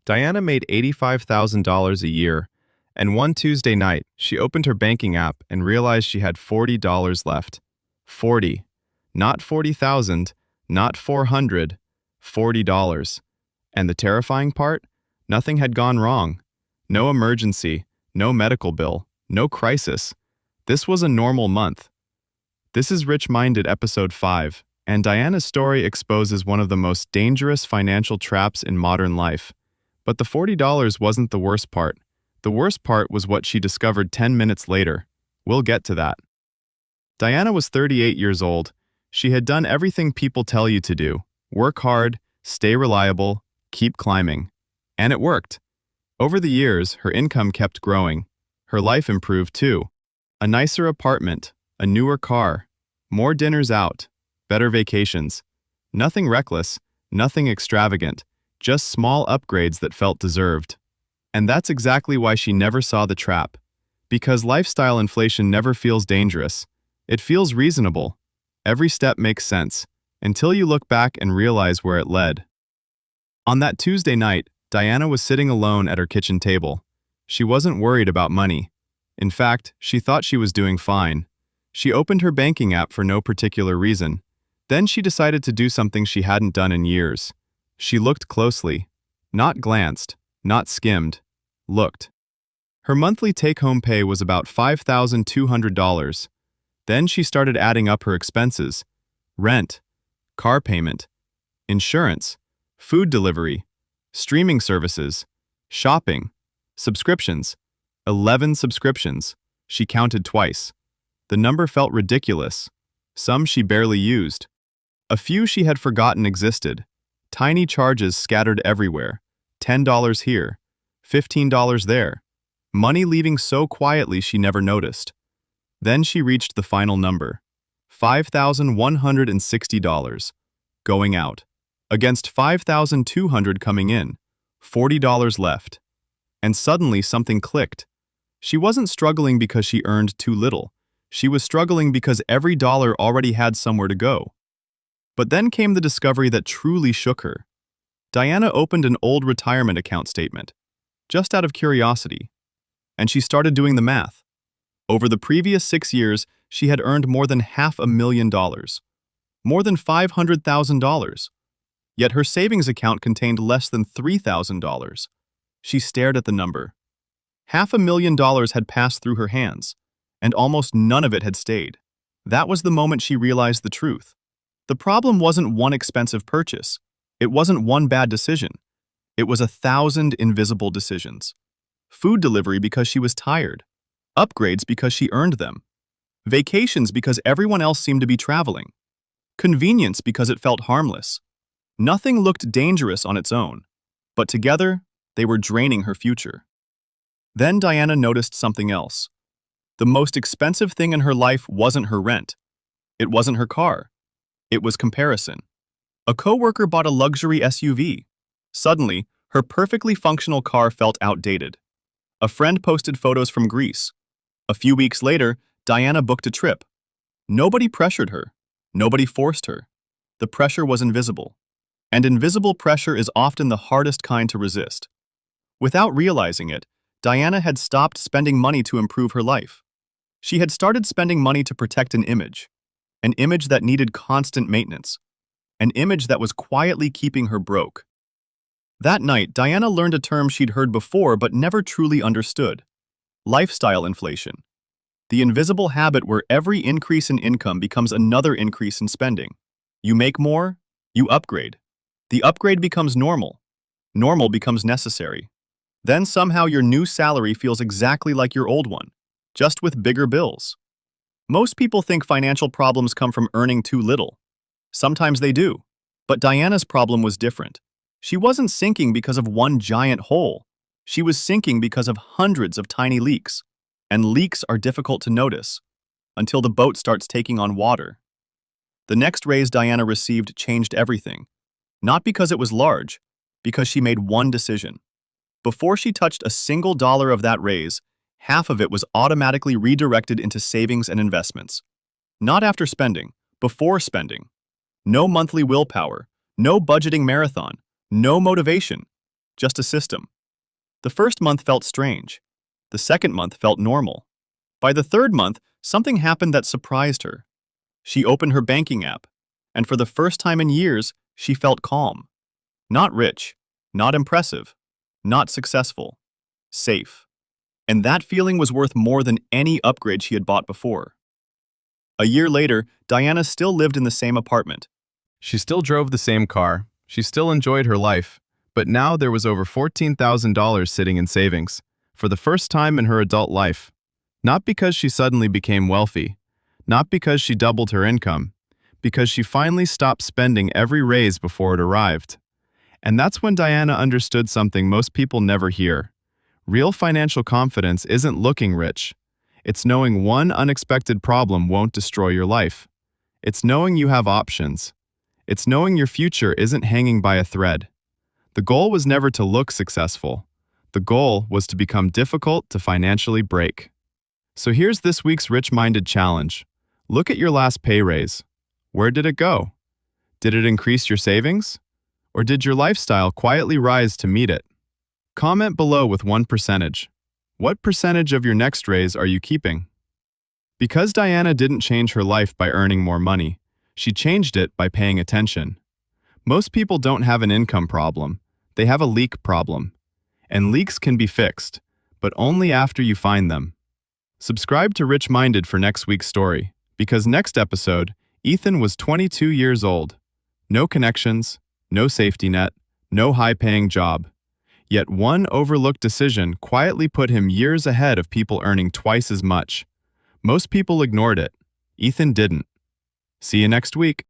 Diana made $85,000 a year, and one Tuesday night, she opened her banking app and realized she had $40 left. 40. Not 40,000, not 400, $40. And the terrifying part? Nothing had gone wrong. No emergency, no medical bill, no crisis. This was a normal month. This is RichMinded episode 5, and Diana's story exposes one of the most dangerous financial traps in modern life. But the $40 wasn't the worst part. The worst part was what she discovered 10 minutes later. We'll get to that. Diana was 38 years old. She had done everything people tell you to do. Work hard, stay reliable, keep climbing. And it worked. Over the years, her income kept growing. Her life improved too. A nicer apartment, a newer car, more dinners out, better vacations. Nothing reckless, nothing extravagant, just small upgrades that felt deserved. And that's exactly why she never saw the trap. Because lifestyle inflation never feels dangerous. It feels reasonable. Every step makes sense, until you look back and realize where it led. On that Tuesday night, Diana was sitting alone at her kitchen table. She wasn't worried about money. In fact, she thought she was doing fine. She opened her banking app for no particular reason. Then she decided to do something she hadn't done in years. She looked closely. Not glanced, not skimmed. Looked. Her monthly take-home pay was about $5,200. Then she started adding up her expenses. Rent, car payment, insurance, food delivery, streaming services, shopping, subscriptions. 11 subscriptions. She counted twice. The number felt ridiculous. Some she barely used. A few she had forgotten existed. Tiny charges scattered everywhere. $10 here, $15 there. Money leaving so quietly she never noticed. Then she reached the final number. $5,160. Going out. Against $5,200 coming in. $40 left. And suddenly something clicked. She wasn't struggling because she earned too little. She was struggling because every dollar already had somewhere to go. But then came the discovery that truly shook her. Diana opened an old retirement account statement, just out of curiosity. And she started doing the math. Over the previous 6 years, she had earned more than $500,000. More than $500,000. Yet her savings account contained less than $3,000. She stared at the number. $500,000 had passed through her hands, and almost none of it had stayed. That was the moment she realized the truth. The problem wasn't one expensive purchase. It wasn't one bad decision. It was 1,000 invisible decisions. Food delivery because she was tired. Upgrades because she earned them. Vacations because everyone else seemed to be traveling. Convenience because it felt harmless. Nothing looked dangerous on its own, but together, they were draining her future. Then Diana noticed something else. The most expensive thing in her life wasn't her rent. It wasn't her car. It was comparison. A coworker bought a luxury SUV. Suddenly, her perfectly functional car felt outdated. A friend posted photos from Greece. A few weeks later, Diana booked a trip. Nobody pressured her. Nobody forced her. The pressure was invisible. And invisible pressure is often the hardest kind to resist. Without realizing it, Diana had stopped spending money to improve her life. She had started spending money to protect an image that needed constant maintenance, an image that was quietly keeping her broke. That night, Diana learned a term she'd heard before but never truly understood. Lifestyle inflation. The invisible habit where every increase in income becomes another increase in spending. You make more, you upgrade. The upgrade becomes normal. Normal becomes necessary. Then somehow your new salary feels exactly like your old one, just with bigger bills. Most people think financial problems come from earning too little. Sometimes they do. But Diana's problem was different. She wasn't sinking because of one giant hole. She was sinking because of hundreds of tiny leaks. And leaks are difficult to notice until the boat starts taking on water. The next raise Diana received changed everything. Not because it was large, because she made one decision. Before she touched a single dollar of that raise, half of it was automatically redirected into savings and investments. Not after spending, before spending. No monthly willpower, no budgeting marathon, no motivation. just a system. The first month felt strange. The second month felt normal. By the third month, something happened that surprised her. She opened her banking app, and for the first time in years, she felt calm. Not rich, not impressive, not successful, safe. And that feeling was worth more than any upgrade she had bought before. A year later, Diana still lived in the same apartment. She still drove the same car. She still enjoyed her life. But now there was over $14,000 sitting in savings, for the first time in her adult life. Not because she suddenly became wealthy, not because she doubled her income, because she finally stopped spending every raise before it arrived. And that's when Diana understood something most people never hear. Real financial confidence isn't looking rich. It's knowing one unexpected problem won't destroy your life. It's knowing you have options. It's knowing your future isn't hanging by a thread. The goal was never to look successful. The goal was to become difficult to financially break. So here's this week's RichMinded challenge. Look at your last pay raise. Where did it go? Did it increase your savings? Or did your lifestyle quietly rise to meet it? Comment below with one percentage. What percentage of your next raise are you keeping? Because Diana didn't change her life by earning more money, she changed it by paying attention. Most people don't have an income problem. They have a leak problem. And leaks can be fixed, but only after you find them. Subscribe to RichMinded for next week's story, because next episode, Ethan was 22 years old. No connections, no safety net, no high-paying job. Yet one overlooked decision quietly put him years ahead of people earning twice as much. Most people ignored it. Ethan didn't. See you next week.